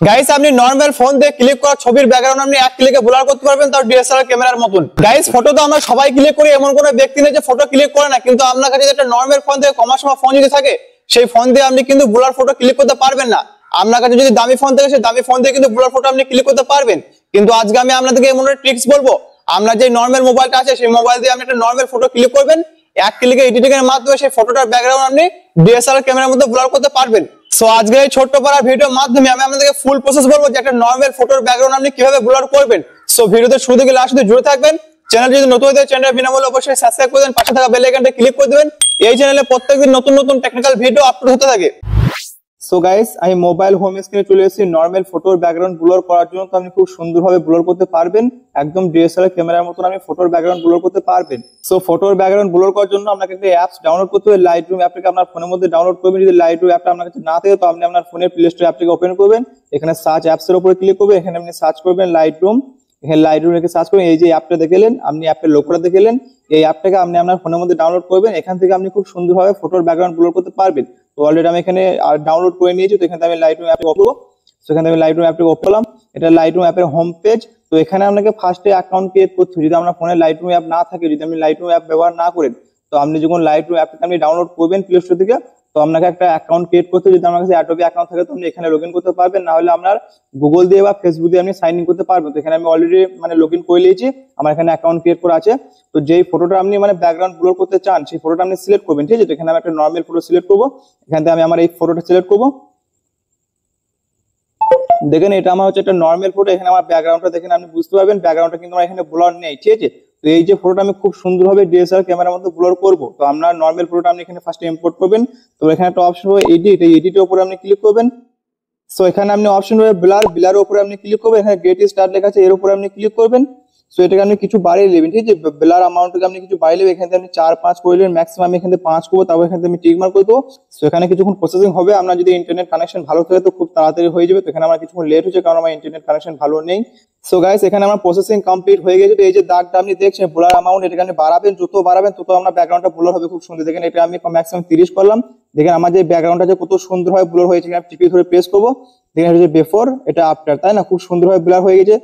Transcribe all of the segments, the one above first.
Guys আপনি normal phone দিয়ে click করা ছবির ব্যাকগ্রাউন্ড আপনি এক ক্লিকে ব্লার করতে পারবেন, তাও ডিএসএলআর ক্যামেরার মতন। গাইস ফটো তো আমরা সবাই ক্লিক করি, এমন কোনো ব্যক্তি নেই যে ফটো ক্লিক করে না, কিন্তু আপনার কাছে একটা নরমাল ফোন থেকে কমার্শিয়াল ফোন যদি থাকে সেই ফোন দিয়ে আপনি কিন্তু ব্লার ফটো ক্লিক করতে পারবেন না। আপনার কাছে যদি দামি ফোন থাকে সেই দামি ফোন দিয়ে কিন্তু ব্লার ফটো আপনি ক্লিক করতে পারবেন। কিন্তু আজকে আমি আপনাদেরকে এমন একটা ট্রিক্স বলবো, আমরা যে নরমাল মোবাইলটা আছে সেই মোবাইল দিয়ে আপনি একটা নরমাল ফটো ক্লিক করবেন, এক ক্লিকে এডিটিং এর মাধ্যমে সেই ফটোটার ব্যাকগ্রাউন্ড আপনি ডিএসএলআর ক্যামেরার মধ্যে ব্লার করতে পারবেন। সো আজকে এই ছোট্ট পারা ভিডিওর মাধ্যমে আমি আপনাদেরকে ফুল প্রসেস বলবো যে একটা নরমাল ফটোর ব্যাকগ্রাউন্ড আপনি কিভাবে ব্লার করবেন। সো ভিডিওতে শুরু থেকে লাস্ট অবধি জুড়ে থাকবেন। চ্যানেল যদি নতুন হয়ে থাকে চ্যানেল বিনামূল্যে অবশ্যই সাবস্ক্রাইব করে দেন, পাশে থাকা বেল আইকনটা ক্লিক করে দিবেন। এই চ্যানেলে প্রত্যেকদিন নতুন নতুন টেকনিক্যাল ভিডিও আপলোড হতে থাকে। সো গাইস আমি মোবাইল হোম স্ক্রিনে চলে এসেছি নরমাল ফটোর ব্যাকগ্রাউন্ড ব্লার করার জন্য। তো আপনি খুব সুন্দরভাবে ব্লার করতে পারবেন, একদম ডিএসএলআর ক্যামেরার মতন আপনি ফটোর ব্যাকগ্রাউন্ড ব্লার করতে পারবেন। সো ফটোর ব্যাকগ্রাউন্ড ব্লার করার জন্য আপনাকে একটা অ্যাপস ডাউনলোড করতে হবে। লাইটরুম অ্যাপটাকে আপনার ফোনের মধ্যে ডাউনলোড করবেন। যদি লাইটরুম অ্যাপটা আপনার কাছে না থাকে তো আপনি আপনার ফোনের প্লে স্টোর অ্যাপটাকে ওপেন করবেন, এখানে সার্চ অ্যাপস এর উপরে ক্লিক করবেন, এখানে আপনি সার্চ করবেন লাইটরুম। এখানে লাইটরুম লিখে সার্চ করবেন, এই যে অ্যাপটা দেখলেন আপনি অ্যাপের লোগোটা দেখলেন, এই অ্যাপটাকে আপনি আপনার ফোনের মধ্যে ডাউনলোড করবেন। এখান থেকে আপনি খুব সুন্দরভাবে ফটোর ব্যাকগ্রাউন্ড ব্লার করতে পারবেন। তো অলরেডি আমি এখানে ডাউনলোড করে নিয়েছি। তো এখানে আমি লাইটরুম অ্যাপে ওপেন করব। তো এখানে আমি লাইটরুম অ্যাপে ওপেন করলাম, এটা লাইটরুম অ্যাপের হোম পেজ। তো এখানে আপনাকে ফার্স্টে অ্যাকাউন্ট ক্রিয়েট করতে হবে। যদি আপনার ফোনে লাইটরুম অ্যাপ না থাকে, যদি আপনি লাইটরুম অ্যাপ ব্যবহার না করেন, তো আপনি যখন লাইটরুম অ্যাপটা আপনি ডাউনলোড করবেন প্লে স্টোর থেকে, তো আপনাকে একটা অ্যাকাউন্ট ক্রিয়েট করতে হবে। যদি আপনার কাছে অ্যাডোবি অ্যাকাউন্ট থাকে তো আপনি এখানে লগইন করতে পারবেন, না হলে আপনার গুগল দিয়ে বা ফেসবুক দিয়ে আপনি সাইন ইন করতে পারবেন। তো এখানে আমি অলরেডি লগইন করে নিয়েছি, আমার এখানে অ্যাকাউন্ট ক্রিয়েট করা আছে। তো যেই ফটোটা আপনি ব্যাকগ্রাউন্ড ব্লার করতে চান সেই ফটোটা আপনি সিলেক্ট করবেন, ঠিক আছে। তো এখানে আমি একটা নরমাল ফটো সিলেক্ট করব, এখান থেকে আমি আমার এই ফটোটা সিলেক্ট করব। দেখেন এটা আমার হচ্ছে একটা নরমাল ফটো। এখানে আমার ব্যাকগ্রাউন্ডটা দেখেন আপনি বুঝতে পারবেন ব্যাকগ্রাউন্ডটা কিন্তু আমার এখানে ব্লার নেই, ঠিক আছে। তো এই যে ফটোটা আমি খুব সুন্দরভাবে ডিএসএলআর ক্যামেরার মধ্যে ব্লার করব। তো আপনার নরমাল ফটোটা আপনি এখানে ফার্স্টে ইম্পোর্ট করবেন। তো এখানে একটা অপশন হবে এডিট, এই এডিটের উপরে আপনি ক্লিক করবেন। সো এখানে আপনি অপশন হবে ব্লার, ব্লারের উপরে আপনি ক্লিক করবেন। এখানে গেট স্টার্ট লেখা আছে, এর উপরে আপনি ক্লিক করবেন। সো এটাকে আপনি কিছু বাড়িয়ে নেবেন, ঠিক আছে। ব্লার অ্যামাউন্টটাকে আপনি কিছু বাড়িয়ে নেবেন। এখানে আপনি 4-5 করে নেবেন, ম্যাক্সিমাম এখানে 5 করবো, তারপর এখানে আমি টিক মার্ক করে দেবো। সো এখানে কিছুক্ষণ প্রসেসিং হবে। আপনার যদি ইন্টারনেট কানেকশন ভালো থাকে তো খুব তাড়াতাড়ি হয়ে যাবে। তো এখানে আমার কিছুক্ষণ লেট হচ্ছে কারণ আমার ইন্টারনেট কানেকশন ভালো নেই। সো গাইস এখানে আমার প্রসেসিং কমপ্লিট হয়ে গেছে। তো এই যে দাগটা আপনি দেখছেন ব্লার অ্যামাউন্ট, এটাকে আপনি বাড়াবেন, যত বাড়াবেন তত আপনার ব্যাকগ্রাউন্ডটা ব্লার হবে খুব সুন্দর। দেখেন এটা আমি ম্যাক্সিমাম 30 করলাম। দেখেন আমার যে ব্যাকগ্রাউন্ডটা যে কত সুন্দরভাবে ব্লার হয়েছে, আমি টিপি ধরে প্রেস করবো, দেখেন এটা যে বিফোর, এটা আফটার, তাই না, খুব সুন্দরভাবে ব্লার হয়ে গেছে।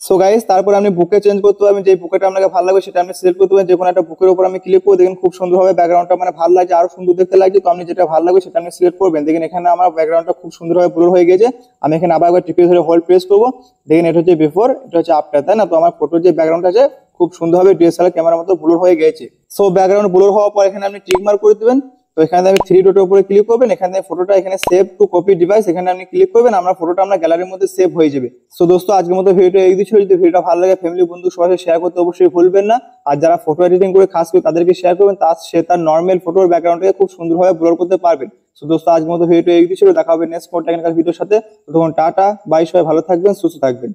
সো গাইস তারপর আপনি বুকে চেঞ্জ করতে পারবেন, যে বুকেটা আপনাকে ভালো লাগবে সেটা আপনি সিলেক্ট করতে পারবেন। যে কোনো একটা বুকের উপর আমি ক্লিক করে দেখেন খুব সুন্দরভাবে ব্যাকগ্রাউন্ডটা ভালো লাগছে, আরো সুন্দর দেখতে লাগছে। তো আপনি যেটা ভালো লাগবে সেটা আপনি সিলেক্ট করবেন। দেখেন এখানে আমার ব্যাকগ্রাউন্ডটা খুব সুন্দরভাবে ব্লার হয়ে গেছে। আমি এখানে আবার একবার টিপে ধরে হোল্ড প্রেস করবো, দেখেন এটা হচ্ছে বিফোর, এটা হচ্ছে আফটার, তাই না। তো আমার ফটোর যে ব্যাকগ্রাউন্ড আছে খুব সুন্দরভাবে ডিএসএলআর ক্যামেরার মতো ব্লার হয়ে গেছে। সো ব্যাকগ্রাউন্ড ব্লার হওয়ার পর এখানে আপনি টিক মার্ক করে দিবেন। তো এখানে আমি 3 ডটের উপরে ক্লিক করবেন, এখানে ফটোটা এখানে সেভ টু কপি ডিভাইস, এখানে আপনি ক্লিক করবেন, আমরা ফটোটা আমরা গ্যালারির মধ্যে সেভ হয়ে যাবে। সো দোস্ত আজকের মতো ভিডিওটা এই ছিল। যদি ভিডিওটা ভালো লাগে ফ্যামিলি বন্ধু সবাই শেয়ার করতে অবশ্যই ভুলবেন না। আর যারা ফটো এডিটিং করে খাস করে তাদেরকে শেয়ার করবেন, তার নরমাল ফটোর ব্যাকগ্রাউন্ডটাকে খুব সুন্দরভাবে ব্লার করতে পারবেন। সো দোস্ত আজকের মতো ভিডিওটা এই ছিল, দেখা হবে নেক্সট টেকনিক্যাল ভিডিওর সাথে। ততক্ষণ টাটা বাই, সবাই ভালো থাকবেন, সুস্থ থাকবেন।